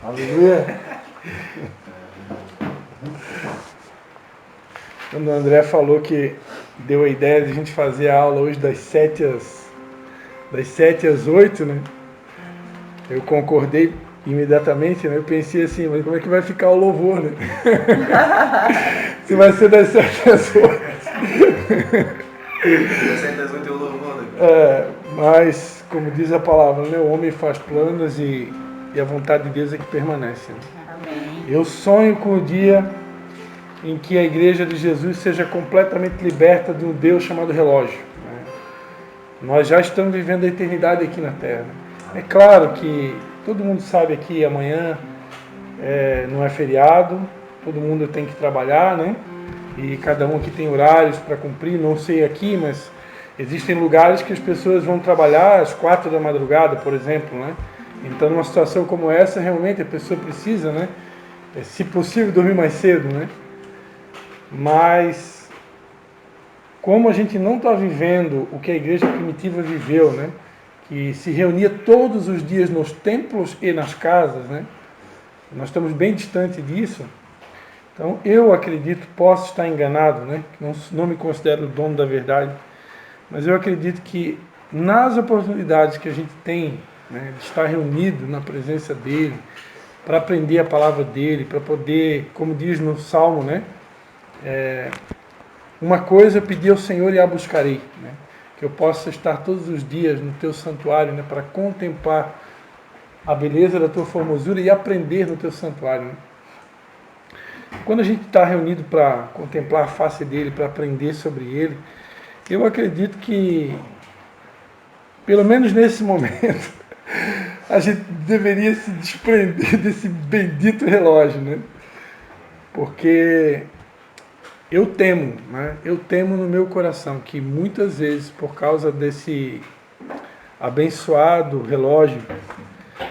Aleluia. Quando o André falou que deu a ideia de a gente fazer a aula hoje das 7 às 8, né? Eu concordei imediatamente, né? Eu pensei assim, mas como é que vai ficar o louvor, né? Se vai ser das 7 às 8. Das 7 às 8 é o louvor, né? Mas, como diz a palavra, né? O homem faz planos e a vontade de Deus é que permanece. Né? Amém. Eu sonho com o dia em que a igreja de Jesus seja completamente liberta de um Deus chamado relógio. Né? Nós já estamos vivendo a eternidade aqui na Terra. É claro que todo mundo sabe aqui, amanhã não é feriado, todo mundo tem que trabalhar, né? E cada um aqui tem horários para cumprir, não sei aqui, mas existem lugares que as pessoas vão trabalhar às 4 da madrugada, por exemplo, né? Então, numa situação como essa, realmente a pessoa precisa, né? Se possível, dormir mais cedo, né? Mas, como a gente não está vivendo o que a igreja primitiva viveu, né? Que se reunia todos os dias nos templos e nas casas, né? Nós estamos bem distante disso. Então, eu acredito, posso estar enganado, né? Não me considero o dono da verdade, mas eu acredito que nas oportunidades que a gente tem, né, de estar reunido na presença dele, para aprender a palavra dele, para poder, como diz no Salmo, né? Uma coisa eu pedi ao Senhor e a buscarei, né? Que eu possa estar todos os dias no teu santuário, né? Para contemplar a beleza da tua formosura e aprender no teu santuário, né? Quando a gente está reunido para contemplar a face dele, para aprender sobre ele, eu acredito que, pelo menos nesse momento, a gente deveria se desprender desse bendito relógio, né? Porque eu temo, né? Eu temo no meu coração que muitas vezes, por causa desse abençoado relógio,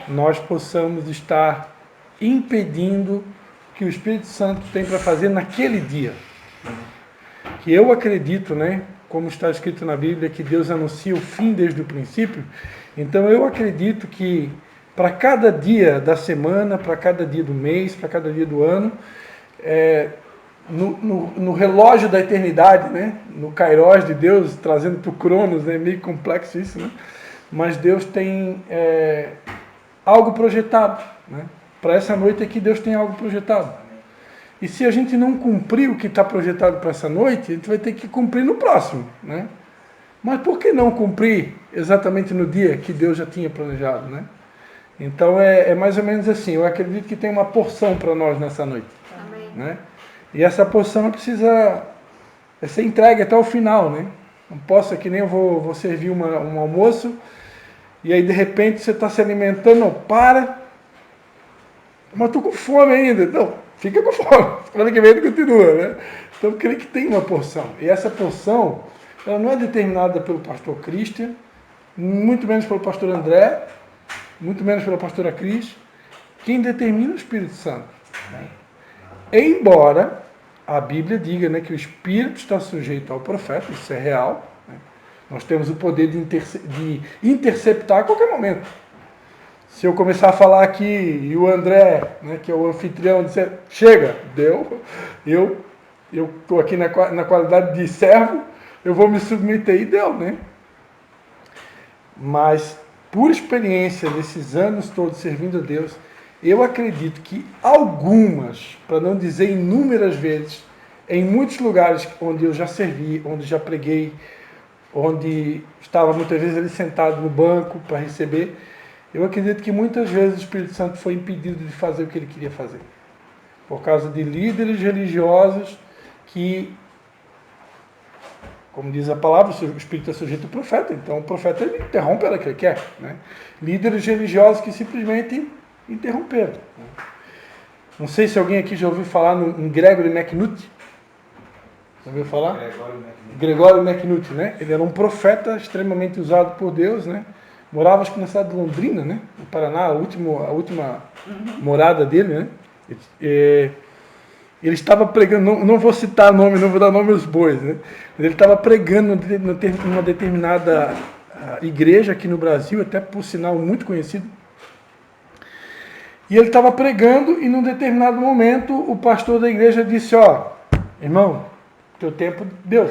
nós possamos estar impedindo que o Espírito Santo tem para fazer naquele dia. Que eu acredito, né? Como está escrito na Bíblia, que Deus anuncia o fim desde o princípio. Então eu acredito que para cada dia da semana, para cada dia do mês, para cada dia do ano, no relógio da eternidade, né? No Kairos de Deus, trazendo para o Cronos, né? Meio complexo isso, né? Mas Deus tem algo projetado, né? Para essa noite aqui Deus tem algo projetado. E se a gente não cumprir o que está projetado para essa noite, a gente vai ter que cumprir no próximo, né? Mas por que não cumprir exatamente no dia que Deus já tinha planejado, né? Então é mais ou menos assim. Eu acredito que tem uma porção para nós nessa noite. Amém. Né? E essa porção precisa ser entregue até o final, né? Não posso, que nem eu vou servir um almoço e aí de repente você está se alimentando, não para, mas estou com fome ainda. Não, fica com fome. Semana que vem continua, né? Então eu creio que tem uma porção. E essa porção, ela não é determinada pelo pastor Christian, muito menos pelo pastor André, muito menos pela pastora Cris. Quem determina é o Espírito Santo. Né? Embora a Bíblia diga, né, que o Espírito está sujeito ao profeta, isso é real. Né? Nós temos o poder de interceptar a qualquer momento. Se eu começar a falar aqui e o André, né, que é o anfitrião, disser, chega, deu, eu estou aqui na qualidade de servo, eu vou me submeter e deu, né? Mas, por experiência desses anos todos servindo a Deus, eu acredito que algumas, para não dizer inúmeras vezes, em muitos lugares onde eu já servi, onde já preguei, onde estava muitas vezes ali sentado no banco para receber, eu acredito que muitas vezes o Espírito Santo foi impedido de fazer o que ele queria fazer. Por causa de líderes religiosos que, como diz a palavra, o Espírito é sujeito ao profeta, então o profeta ele interrompe a hora que ele quer. Né? Líderes religiosos que simplesmente interromperam. Né? Não sei se alguém aqui já ouviu falar em Gregory McNutt. Já ouviu falar? Gregório McNutt, né? Ele era um profeta extremamente usado por Deus, né? Morava, acho que na cidade de Londrina, né? No Paraná, a última morada dele, né? Ele estava pregando, não vou citar nome, não vou dar nome aos bois, né? Mas ele estava pregando numa determinada igreja aqui no Brasil, até por sinal muito conhecido. E ele estava pregando e num determinado momento o pastor da igreja disse, ó, irmão, teu tempo deu,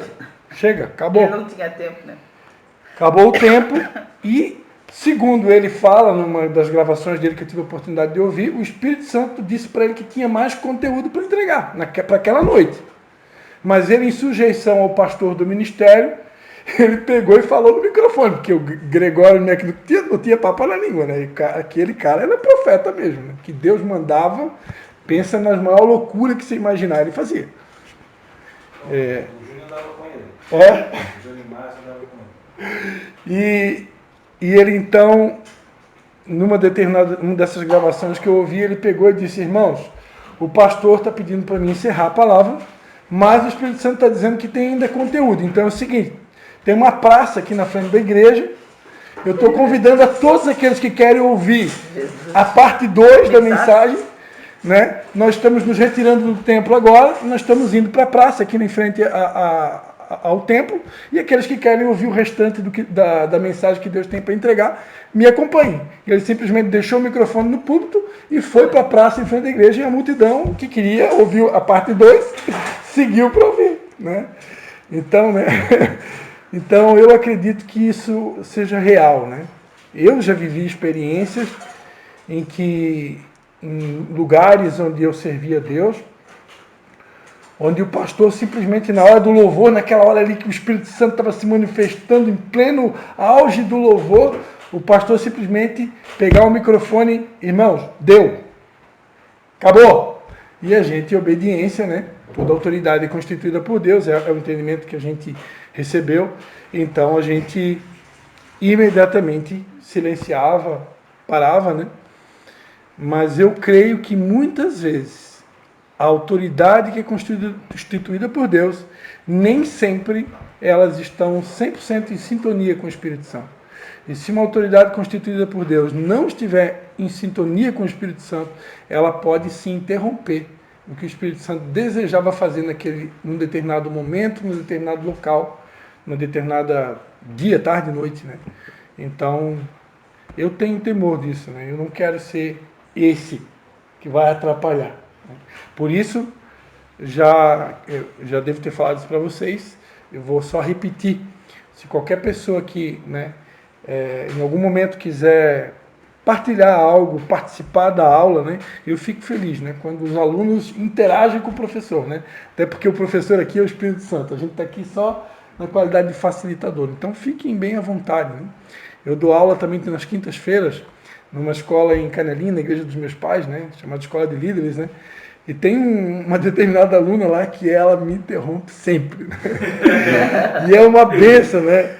chega, acabou. Eu não tinha tempo, né? Acabou o tempo e, segundo ele fala, numa das gravações dele que eu tive a oportunidade de ouvir, o Espírito Santo disse para ele que tinha mais conteúdo para entregar para aquela noite. Mas ele, em sujeição ao pastor do ministério, ele pegou e falou no microfone, porque o Gregório não tinha papo na língua, né? E aquele cara era profeta mesmo, né? Que Deus mandava, pensa nas maiores loucuras que você imaginar, ele fazia. O Júnior andava com ele. O Júnior Márcio andava com ele. E ele então, uma dessas gravações que eu ouvi, ele pegou e disse, irmãos, o pastor está pedindo para mim encerrar a palavra, mas o Espírito Santo está dizendo que tem ainda conteúdo. Então é o seguinte, tem uma praça aqui na frente da igreja, eu estou convidando a todos aqueles que querem ouvir a parte 2 da mensagem, né? Nós estamos nos retirando do templo agora, nós estamos indo para a praça aqui em frente ao templo, e aqueles que querem ouvir o restante da mensagem que Deus tem para entregar, me acompanhem. Ele simplesmente deixou o microfone no púlpito e foi para a praça em frente à igreja, e a multidão que queria ouvir a parte 2 seguiu para ouvir, né? Então, né? Então eu acredito que isso seja real, né? Eu já vivi experiências em lugares onde eu servia a Deus, onde o pastor simplesmente na hora do louvor, naquela hora ali que o Espírito Santo estava se manifestando em pleno auge do louvor, o pastor simplesmente pegar o microfone, irmãos, deu, acabou. E a gente, em obediência, né? Toda autoridade é constituída por Deus, é o entendimento que a gente recebeu, então a gente imediatamente silenciava, parava, né? Mas eu creio que muitas vezes a autoridade que é constituída por Deus, nem sempre elas estão 100% em sintonia com o Espírito Santo. E se uma autoridade constituída por Deus não estiver em sintonia com o Espírito Santo, ela pode se interromper o que o Espírito Santo desejava fazer num determinado momento, num determinado local, numa determinada dia, tarde, noite, né? Então, eu tenho temor disso, né? Eu não quero ser esse que vai atrapalhar, né? Por isso, eu já devo ter falado isso para vocês, eu vou só repetir. Se qualquer pessoa que, né, em algum momento quiser partilhar algo, participar da aula, né? Eu fico feliz, né? Quando os alunos interagem com o professor, né? Até porque o professor aqui é o Espírito Santo, a gente está aqui só na qualidade de facilitador. Então fiquem bem à vontade, né? Eu dou aula também nas quintas-feiras, numa escola em Canelinha, na igreja dos meus pais, né? Chamada Escola de Líderes, né? E tem uma determinada aluna lá que ela me interrompe sempre, né? E é uma benção, né?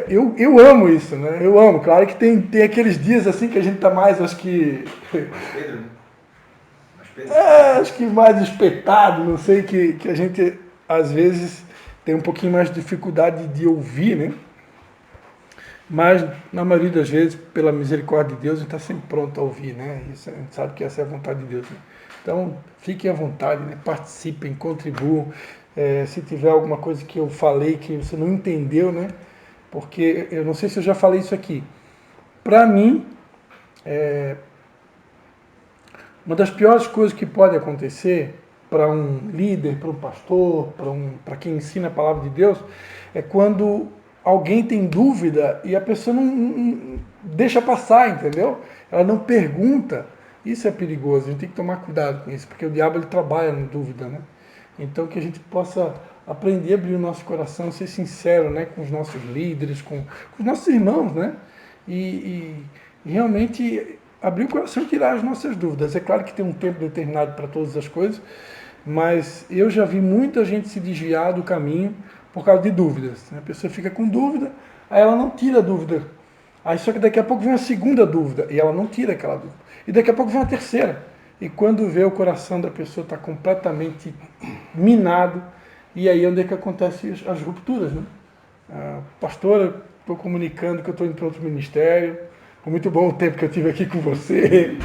Eu amo isso, né? Eu amo. Claro que tem aqueles dias assim que a gente está mais, acho que... Pedro? Acho que mais espetado, não sei, que a gente às vezes tem um pouquinho mais de dificuldade de ouvir, né? Mas na maioria das vezes, pela misericórdia de Deus, a gente está sempre pronto a ouvir, né? Isso, a gente sabe que essa é a vontade de Deus, né? Então, fiquem à vontade, né? Participem, contribuam. Se tiver alguma coisa que eu falei que você não entendeu, né? Porque eu não sei se eu já falei isso aqui. Para mim, uma das piores coisas que pode acontecer para um líder, para um pastor, para quem ensina a palavra de Deus, é quando alguém tem dúvida e a pessoa não deixa passar, entendeu? Ela não pergunta. Isso é perigoso, a gente tem que tomar cuidado com isso, porque o diabo ele trabalha na dúvida, né? Então que a gente possa aprender a abrir o nosso coração, ser sincero, né, com os nossos líderes, com os nossos irmãos, né? E realmente abrir o coração e tirar as nossas dúvidas. É claro que tem um tempo determinado para todas as coisas, mas eu já vi muita gente se desviar do caminho por causa de dúvidas. A pessoa fica com dúvida, aí ela não tira a dúvida. Aí só que daqui a pouco vem a segunda dúvida, e ela não tira aquela dúvida. E daqui a pouco vem a terceira. E quando vê, o coração da pessoa está completamente minado, e aí onde é que acontecem as rupturas, né? Pastora, estou comunicando que eu estou indo para outro ministério, foi muito bom o tempo que eu tive aqui com você,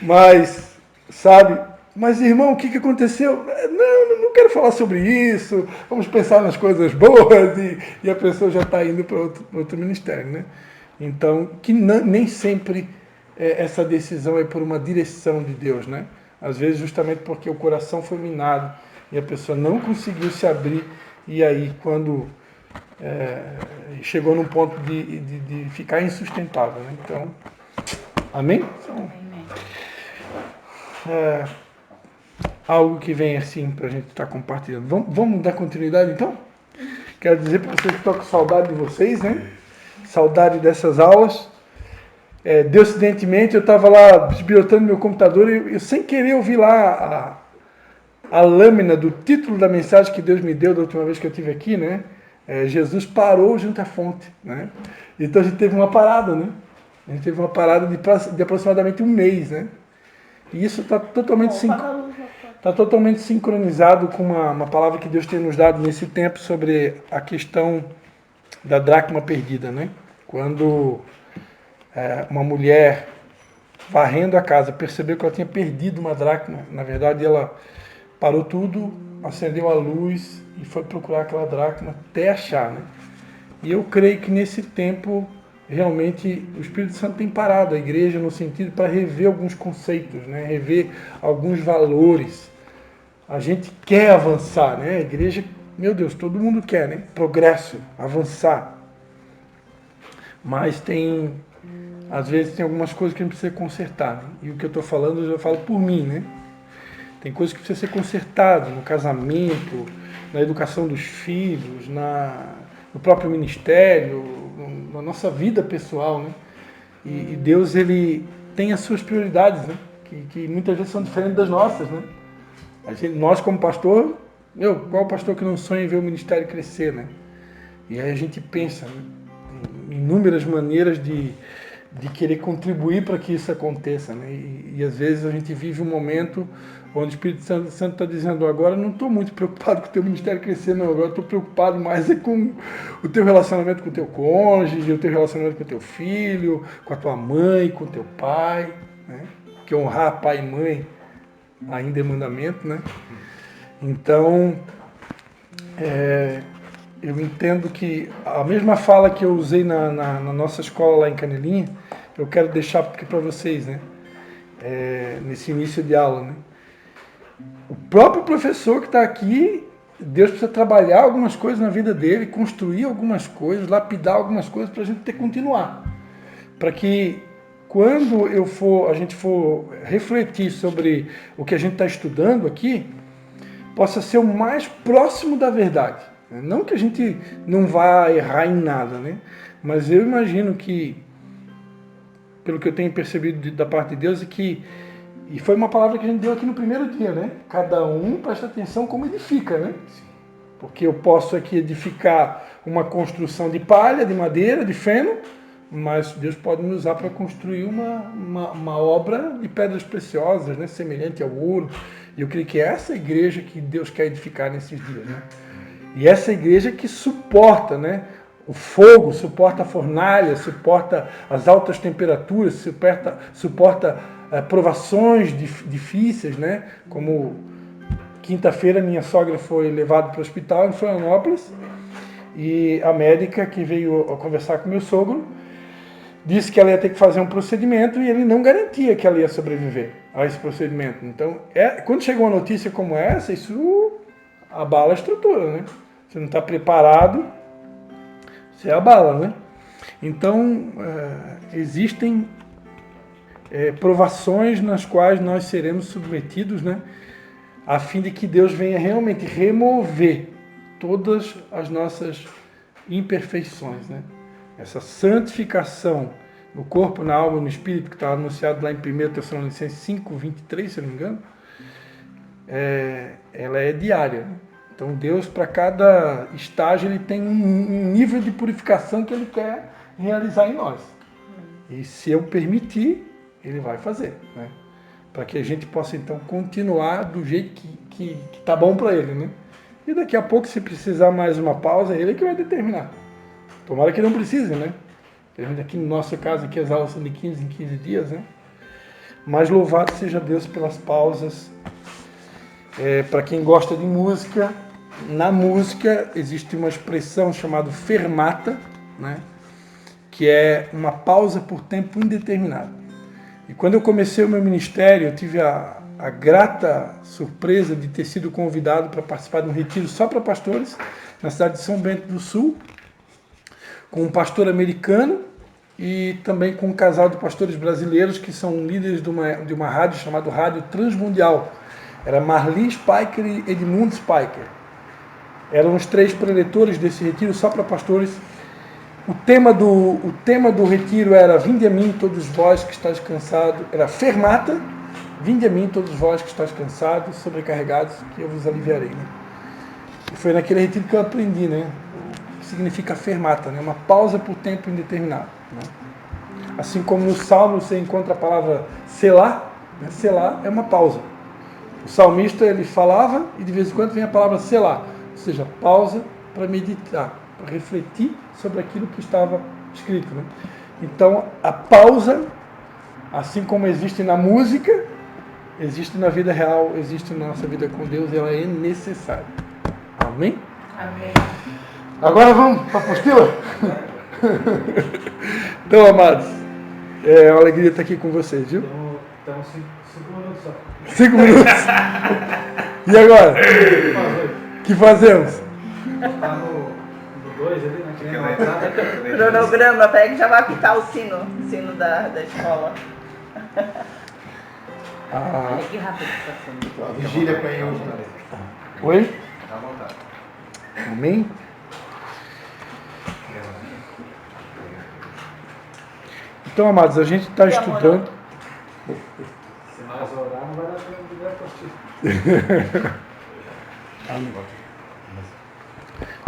mas, sabe, mas irmão, o que aconteceu? Não quero falar sobre isso, vamos pensar nas coisas boas, e a pessoa já está indo para outro ministério, né? Então, que nem sempre essa decisão por uma direção de Deus, né? Às vezes justamente porque o coração foi minado e a pessoa não conseguiu se abrir, e aí quando chegou num ponto de ficar insustentável, né? Então, amém? Algo que vem assim para a gente estar compartilhando. Vamos dar continuidade então? Quero dizer para vocês que estou com saudade de vocês, né? Saudade dessas aulas. Coincidentemente, eu estava lá desbirotando meu computador e eu sem querer ouvi lá a lâmina do título da mensagem que Deus me deu da última vez que eu estive aqui, né? Jesus parou junto à fonte, né? Então a gente teve uma parada, né? A gente teve uma parada de aproximadamente um mês, né? E isso está totalmente sincronizado com uma palavra que Deus tem nos dado nesse tempo sobre a questão da dracma perdida, né? Quando uma mulher varrendo a casa percebeu que ela tinha perdido uma dracma, na verdade ela parou tudo, acendeu a luz e foi procurar aquela dracma até achar, né? E eu creio que nesse tempo realmente o Espírito Santo tem parado a igreja no sentido para rever alguns conceitos, né? Rever alguns valores. A gente quer avançar, né? A igreja, meu Deus, todo mundo quer, né? Progresso, avançar. Mas às vezes tem algumas coisas que a gente precisa consertar, né? E o que eu estou falando, eu já falo por mim, né? Tem coisas que precisam ser consertadas no casamento, na educação dos filhos, no próprio ministério, na nossa vida pessoal, né? E Deus, ele tem as suas prioridades, né? Que muitas vezes são diferentes das nossas, né? Nós como pastor, qual pastor que não sonha em ver o ministério crescer, né? E aí a gente pensa, né, em inúmeras maneiras de querer contribuir para que isso aconteça, né? E às vezes a gente vive um momento onde o Espírito Santo está dizendo: agora não estou muito preocupado com o teu ministério crescer, não, agora estou preocupado mais com o teu relacionamento com o teu cônjuge, o teu relacionamento com o teu filho, com a tua mãe, com o teu pai, né? Que honrar pai e mãe ainda é mandamento, né? Então, eu entendo que a mesma fala que eu usei na nossa escola lá em Canelinha, eu quero deixar aqui para vocês, né? Nesse início de aula, né? O próprio professor que está aqui, Deus precisa trabalhar algumas coisas na vida dele, construir algumas coisas, lapidar algumas coisas para a gente ter que continuar. Para que quando a gente for refletir sobre o que a gente está estudando aqui, possa ser o mais próximo da verdade. Não que a gente não vá errar em nada, né? Mas eu imagino que, pelo que eu tenho percebido da parte de Deus, e foi uma palavra que a gente deu aqui no primeiro dia, né? Cada um presta atenção como edifica, né? Porque eu posso aqui edificar uma construção de palha, de madeira, de feno, mas Deus pode me usar para construir uma obra de pedras preciosas, né? Semelhante ao ouro. E eu creio que é essa igreja que Deus quer edificar nesses dias, né? E essa igreja que suporta, né, o fogo, suporta a fornalha, suporta as altas temperaturas, suporta provações difíceis, né? Como quinta-feira minha sogra foi levada para o hospital em Florianópolis e a médica que veio conversar com meu sogro disse que ela ia ter que fazer um procedimento e ele não garantia que ela ia sobreviver a esse procedimento. Então, quando chega uma notícia como essa, isso abala a estrutura, né? Você não está preparado, você abala, né? Então, existem provações nas quais nós seremos submetidos, né? A fim de que Deus venha realmente remover todas as nossas imperfeições, né? Essa santificação no corpo, na alma e no espírito, que está anunciado lá em 1 Tessalonicenses 5:23, se não me engano, ela é diária, né? Então Deus, para cada estágio, ele tem um nível de purificação que ele quer realizar em nós. E se eu permitir, ele vai fazer, né? Para que a gente possa então continuar do jeito que tá bom para ele, né? E daqui a pouco, se precisar mais uma pausa, ele é que vai determinar. Tomara que não precise, né? Aqui no nosso caso, aqui as aulas são de 15 em 15 dias, né? Mas louvado seja Deus pelas pausas. Para quem gosta de música, na música existe uma expressão chamada fermata, né? Que é uma pausa por tempo indeterminado. E quando eu comecei o meu ministério, eu tive a grata surpresa de ter sido convidado para participar de um retiro só para pastores, na cidade de São Bento do Sul, com um pastor americano e também com um casal de pastores brasileiros que são líderes de uma rádio chamada Rádio Transmundial. Era Marli Spiker e Edmund Spiker. Eram os 3 preletores desse retiro só para pastores. O tema do retiro era Vinde a mim todos vós que estáis cansados. Era Fermata, Vinde a mim todos vós que estáis cansados, sobrecarregados, que eu vos aliviarei. Né? E foi naquele retiro que eu aprendi, né? O que significa Fermata, né? Uma pausa por tempo indeterminado. Né? Assim como no Salmo você encontra a palavra Selá, né? Selá é uma pausa. O salmista ele falava e de vez em quando vem a palavra Selá, ou seja, pausa para meditar, para refletir sobre aquilo que estava escrito. Né? Então, a pausa, assim como existe na música, existe na vida real, existe na nossa vida com Deus, ela é necessária. Amém? Amém. Agora vamos para a apostila? Então, amados, é uma alegria estar aqui com vocês, viu? Então 5 minutos só. 5 minutos. E agora? O que fazemos? Tá no 2 ali, né? Que nem vai entrar. Cronograma, pega que já vai apitar o sino da escola. Ah, Que rápido que está sendo. Vigília para eu. oi? Tá à vontade. Amém? Então, amados, a gente está estudando. Se mais orar, não vai dar tempo de ver a partida.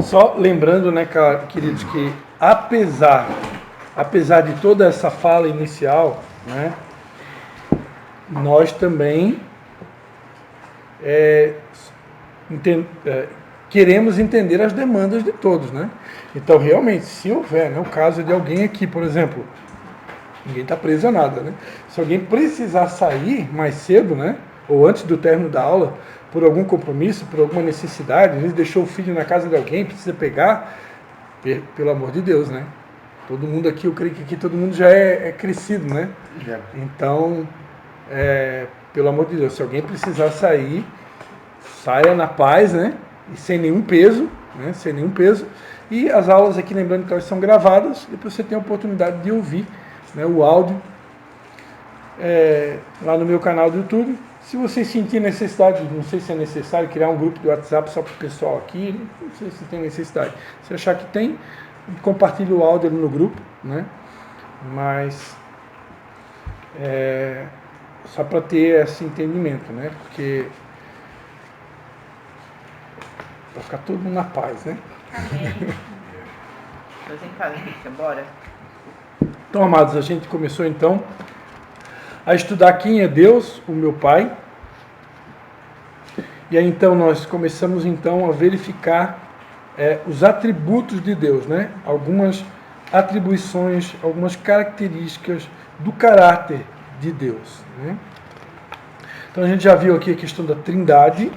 Só lembrando, né, queridos, que apesar de toda essa fala inicial, né, nós também queremos entender as demandas de todos, né? Então, realmente, se houver, né, o caso de alguém aqui, por exemplo, ninguém está preso a nada, né? Se alguém precisar sair mais cedo, né, ou antes do término da aula, por algum compromisso, por alguma necessidade, às vezes deixou o filho na casa de alguém, precisa pegar, pelo amor de Deus, né? Todo mundo aqui, eu creio que aqui todo mundo já é crescido, né? Já. Então, pelo amor de Deus, se alguém precisar sair, saia na paz, né? E sem nenhum peso, né? Sem nenhum peso. E as aulas aqui, lembrando que elas são gravadas, depois você tem a oportunidade de ouvir, né, o áudio lá no meu canal do YouTube. Se você sentir necessidade, não sei se é necessário criar um grupo de WhatsApp só para o pessoal aqui, não sei se tem necessidade. Se achar que tem, compartilhe o áudio ali no grupo, né? Mas só para ter esse entendimento, né? Porque para ficar todo mundo na paz, né? Amém. Deus em casa, Cristian, bora. Então, amados, a gente começou então a estudar quem é Deus, o meu Pai. E aí então nós começamos então a verificar os atributos de Deus, né? Algumas atribuições, algumas características do caráter de Deus, né? Então a gente já viu aqui a questão da trindade,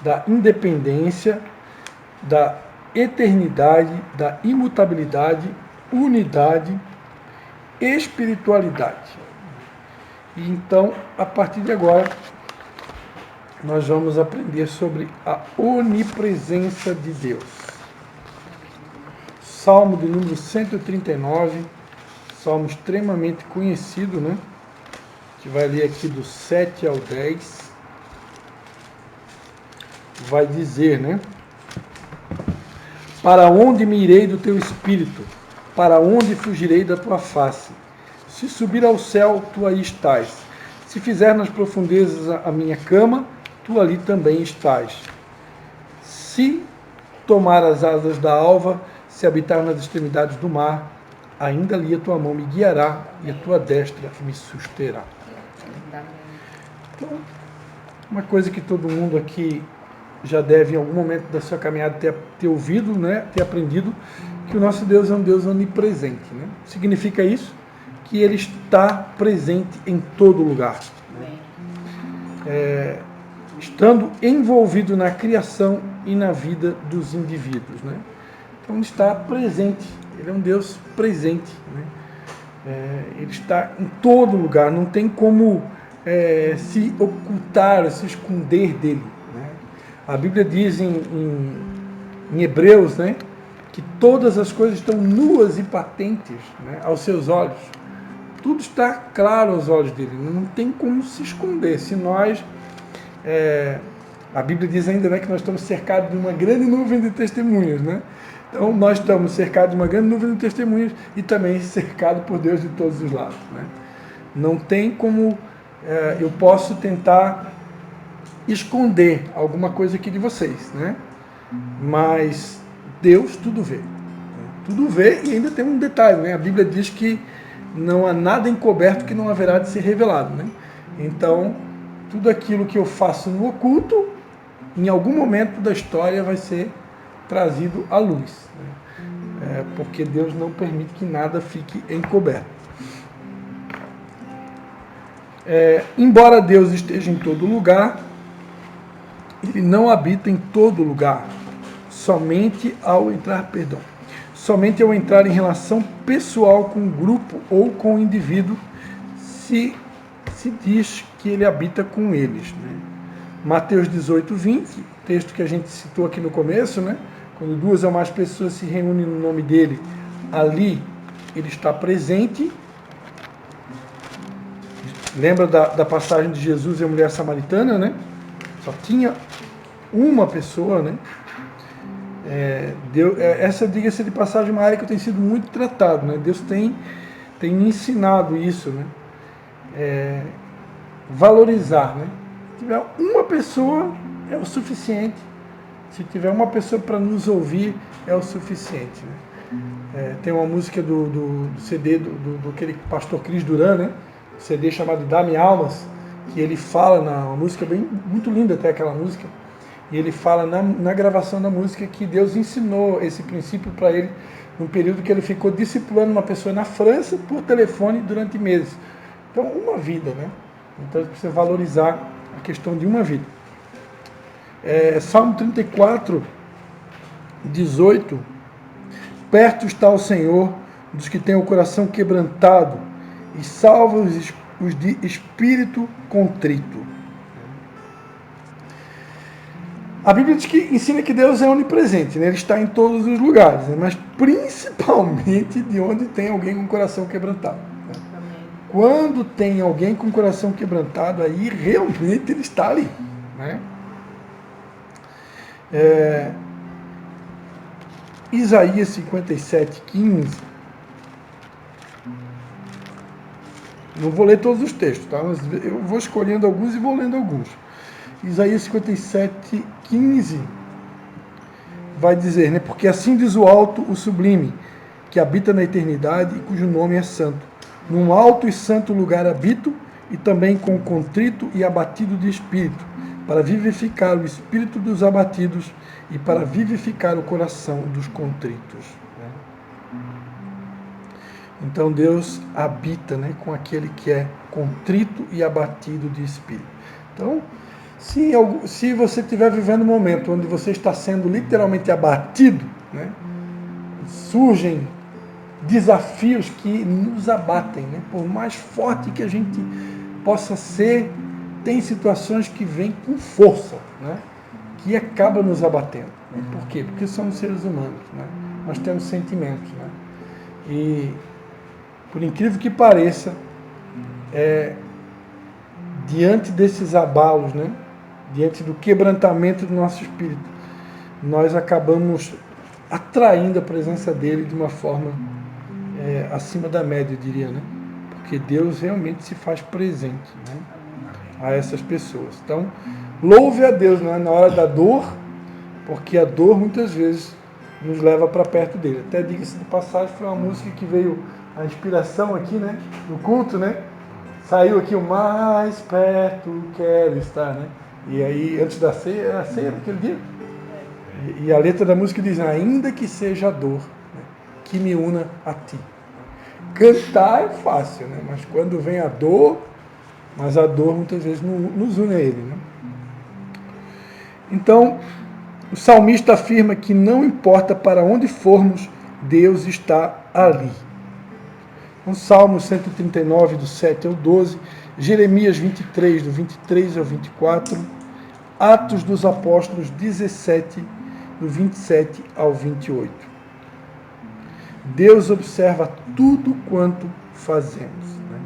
da independência, da eternidade, da imutabilidade, unidade, espiritualidade. E então, a partir de agora, nós vamos aprender sobre a onipresença de Deus. Salmo de número 139, salmo extremamente conhecido, né? Que vai ler aqui do 7 ao 10. Vai dizer, né? Para onde me irei do teu espírito? Para onde fugirei da tua face? Se subir ao céu, tu aí estás. Se fizer nas profundezas a minha cama, tu ali também estás. Se tomar as asas da alva, se habitar nas extremidades do mar, ainda ali a tua mão me guiará e a tua destra me susterá. Então, uma coisa que todo mundo aqui já deve, em algum momento da sua caminhada, ter ouvido, né, ter aprendido, que o nosso Deus é um Deus onipresente. Né? Significa isso? Que Ele está presente em todo lugar. Né? Estando envolvido na criação e na vida dos indivíduos. Né? Então Ele está presente. Ele é um Deus presente. Né? Ele está em todo lugar, não tem como se ocultar, se esconder dele, né? A Bíblia diz em Hebreus, né, que todas as coisas estão nuas e patentes, né, aos seus olhos. Tudo está claro aos olhos dele, não tem como se esconder. Se nós, a Bíblia diz ainda, né, que nós estamos cercados de uma grande nuvem de testemunhas, né? Então nós estamos cercados de uma grande nuvem de testemunhas e também cercados por Deus de todos os lados, né? Não tem como eu posso tentar esconder alguma coisa aqui de vocês, né? Mas Deus tudo vê. Tudo vê, e ainda tem um detalhe, né? A Bíblia diz que não há nada encoberto que não haverá de ser revelado, né? Então, tudo aquilo que eu faço no oculto, em algum momento da história vai ser trazido à luz, né? Porque Deus não permite que nada fique encoberto. Embora Deus esteja em todo lugar, Ele não habita em todo lugar, somente ao entrar em relação pessoal com o grupo ou com o indivíduo, se diz que ele habita com eles, né? Mateus 18, 20, texto que a gente citou aqui no começo, né? Quando 2 ou mais pessoas se reúnem no nome dele, ali ele está presente. Lembra da passagem de Jesus e a mulher samaritana, né? Só tinha uma pessoa, né? Essa, diga-se de passagem, é uma área que tem sido muito tratado, né? Deus tem me ensinado isso, né? Valorizar, né? Se tiver uma pessoa, é o suficiente. Se tiver uma pessoa para nos ouvir, é o suficiente, né? Tem uma música do CD do aquele pastor Cris Duran, né? CD chamado Dá-me Almas, que ele fala, uma música muito linda até aquela música, e ele fala na gravação da música que Deus ensinou esse princípio para ele num período que ele ficou discipulando uma pessoa na França por telefone durante meses. Então, uma vida, né? Então, você precisa valorizar a questão de uma vida. Salmo 34, 18, perto está o Senhor dos que têm o coração quebrantado e salva os de espírito contrito. A Bíblia diz que ensina que Deus é onipresente, né? Ele está em todos os lugares, né? Mas principalmente de onde tem alguém com o coração quebrantado, né? Quando tem alguém com o coração quebrantado, aí realmente ele está ali, né? Isaías 57, 15. Não vou ler todos os textos, tá? Mas eu vou escolhendo alguns e vou lendo alguns. Isaías 57, 15 vai dizer, né? Porque assim diz o alto, o sublime, que habita na eternidade e cujo nome é santo. Num alto e santo lugar habito, e também com o contrito e abatido de espírito, para vivificar o espírito dos abatidos e para vivificar o coração dos contritos. Então Deus habita, né, com aquele que é contrito e abatido de espírito. Então, se você estiver vivendo um momento onde você está sendo literalmente abatido, né, surgem desafios que nos abatem, né? Por mais forte que a gente possa ser, tem situações que vêm com força, né? Que acabam nos abatendo. Né? Por quê? Porque somos seres humanos, né? Nós temos sentimentos, né? E, por incrível que pareça, diante desses abalos, né? Diante do quebrantamento do nosso espírito, nós acabamos atraindo a presença dele de uma forma acima da média, eu diria, né? Porque Deus realmente se faz presente, né, a essas pessoas. Então, louve a Deus, né, na hora da dor, porque a dor muitas vezes nos leva para perto dele. Até diga-se de passagem, foi uma música que veio a inspiração aqui, né, no culto, né? Saiu aqui o mais perto quero estar, né? E aí, antes da ceia, era a ceia daquele dia. E a letra da música diz, ainda que seja a dor, né, que me una a ti. Cantar é fácil, né? Mas quando vem a dor, mas a dor muitas vezes nos une a ele, né? Então, o salmista afirma que não importa para onde formos, Deus está ali. Um Salmos 139, do 7 ao 12, Jeremias 23, do 23 ao 24, Atos dos Apóstolos 17, do 27 ao 28. Deus observa tudo quanto fazemos. Né?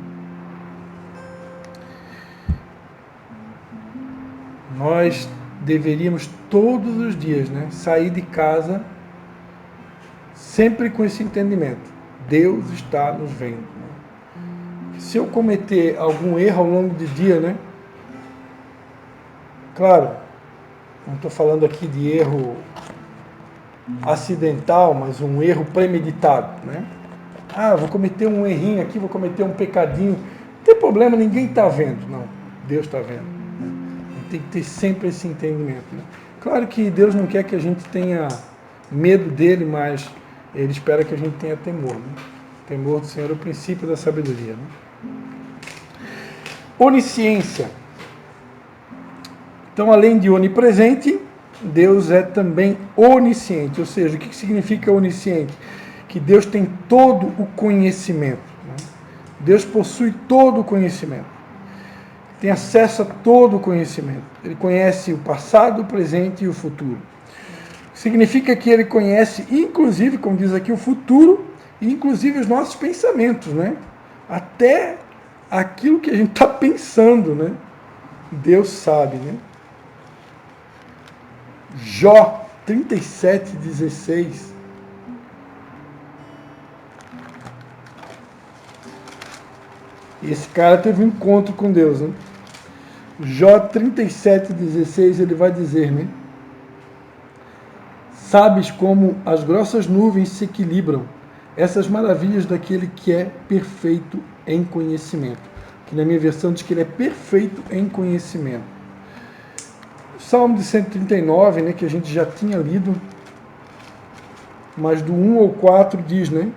Nós deveríamos todos os dias, né, sair de casa sempre com esse entendimento. Deus está nos vendo. Né? Se eu cometer algum erro ao longo do dia, né? Claro, não estou falando aqui de erro acidental, mas um erro premeditado, né? Vou cometer um errinho aqui, vou cometer um pecadinho. Não tem problema, ninguém está vendo. Não, Deus está vendo. Né? Tem que ter sempre esse entendimento. Né? Claro que Deus não quer que a gente tenha medo dele, mas Ele espera que a gente tenha temor. Né? O temor do Senhor é o princípio da sabedoria. Né? Onisciência. Então, além de onipresente, Deus é também onisciente. Ou seja, o que significa onisciente? Que Deus tem todo o conhecimento. Né? Deus possui todo o conhecimento. Tem acesso a todo o conhecimento. Ele conhece o passado, o presente e o futuro. Significa que ele conhece, inclusive, como diz aqui, o futuro, e inclusive os nossos pensamentos, né? Até aquilo que a gente está pensando, né? Deus sabe, né? Jó 37:16. Esse cara teve um encontro com Deus, né? Jó 37:16, ele vai dizer, né? Sabes como as grossas nuvens se equilibram, essas maravilhas daquele que é perfeito em conhecimento. Que na minha versão diz que ele é perfeito em conhecimento. O Salmo de 139, né, que a gente já tinha lido, mas do 1 ao 4 diz, né?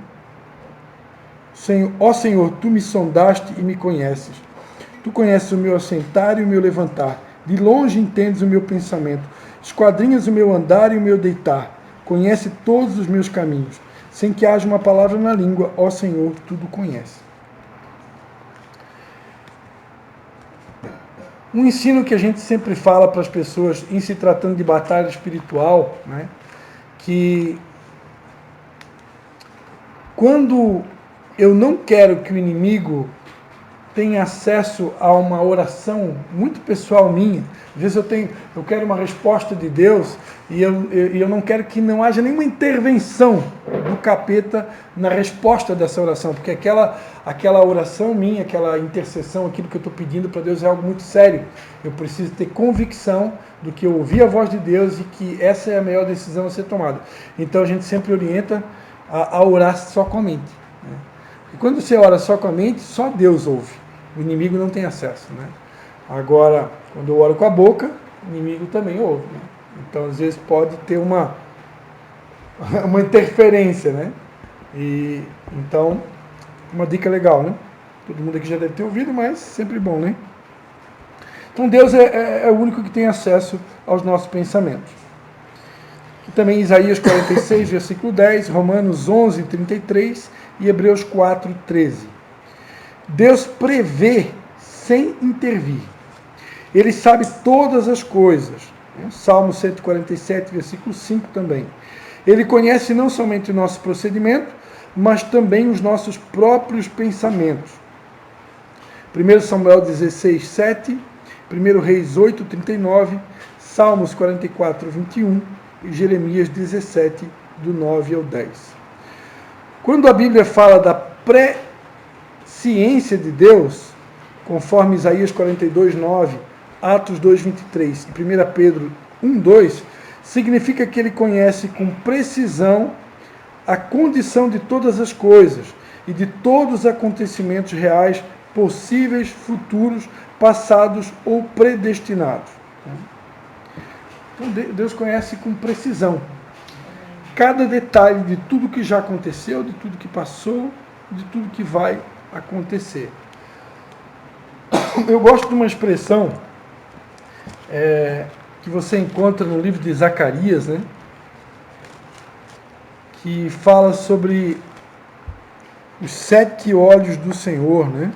Ó Senhor, tu me sondaste e me conheces. Tu conheces o meu assentar e o meu levantar. De longe entendes o meu pensamento. Esquadrinhas o meu andar e o meu deitar. Conhece todos os meus caminhos. Sem que haja uma palavra na língua, ó Senhor, tudo conhece. Um ensino que a gente sempre fala para as pessoas em se tratando de batalha espiritual, né, que quando eu não quero que o inimigo tenha acesso a uma oração muito pessoal minha, às vezes eu quero uma resposta de Deus e eu não quero que não haja nenhuma intervenção do capeta na resposta dessa oração, porque aquela oração minha, aquela intercessão, aquilo que eu estou pedindo para Deus é algo muito sério. Eu preciso ter convicção do que eu ouvi a voz de Deus e que essa é a melhor decisão a ser tomada. Então a gente sempre orienta a orar só com a mente. Né? E quando você ora só com a mente, só Deus ouve. O inimigo não tem acesso. Né? Agora, quando eu oro com a boca, o inimigo também ouve. Né? Então, às vezes, pode ter uma interferência. Né? E, então, uma dica legal. Né? Todo mundo aqui já deve ter ouvido, mas sempre bom. Né? Então, Deus é o único que tem acesso aos nossos pensamentos. E também Isaías 46, versículo 10, Romanos 11, 33 e Hebreus 4, 13. Deus prevê sem intervir. Ele sabe todas as coisas. Salmo 147, versículo 5 também. Ele conhece não somente o nosso procedimento, mas também os nossos próprios pensamentos. 1 Samuel 16, 7, 1 Reis 8, 39, Salmos 44, 21 e Jeremias 17, do 9 ao 10. Quando a Bíblia fala da presciência de Deus, conforme Isaías 42, 9, Atos 2, 23 e 1 Pedro 1, 2, significa que ele conhece com precisão a condição de todas as coisas e de todos os acontecimentos reais, possíveis, futuros, passados ou predestinados. Então Deus conhece com precisão cada detalhe de tudo que já aconteceu, de tudo que passou, de tudo que vai acontecer. Eu gosto de uma expressão que você encontra no livro de Zacarias, né, que fala sobre os 7 olhos do Senhor, né?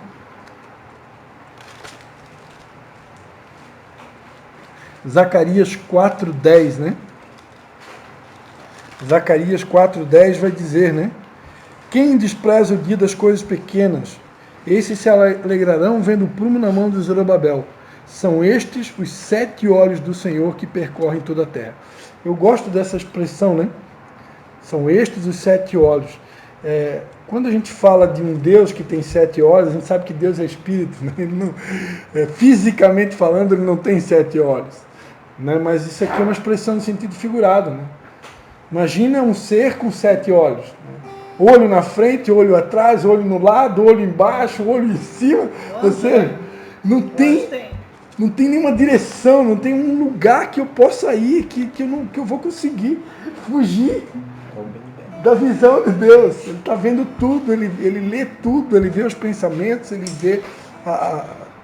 Zacarias 4:10, né? Zacarias 4:10 vai dizer, né? Quem despreza o dia das coisas pequenas, esses se alegrarão vendo o prumo na mão de Zorobabel. São estes os 7 olhos do Senhor que percorrem toda a terra. Eu gosto dessa expressão, né? São estes os 7 olhos. Quando a gente fala de um Deus que tem 7 olhos, a gente sabe que Deus é espírito, né? Ele não, fisicamente falando, ele não tem 7 olhos. Né? Mas isso aqui é uma expressão no sentido figurado. Né? Imagina um ser com 7 olhos. Né? Olho na frente, olho atrás, olho no lado, olho embaixo, olho em cima. Ou seja, não tem nenhuma direção, não tem um lugar que eu possa ir, que eu vou conseguir fugir da visão de Deus. Ele está vendo tudo, ele lê tudo, ele vê os pensamentos, ele vê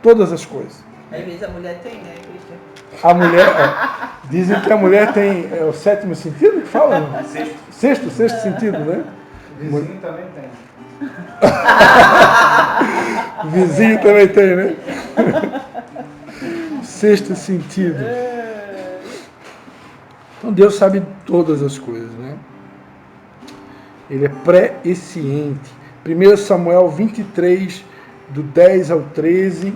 todas as coisas. Às vezes a mulher tem, né, Cristian? A mulher, dizem que a mulher tem o 7º sentido, que fala? Não? Sexto sentido, né? O vizinho também tem. O vizinho também tem, né? 6º sentido. Então Deus sabe todas as coisas, né? Ele é presciente. 1 Samuel 23, do 10 ao 13.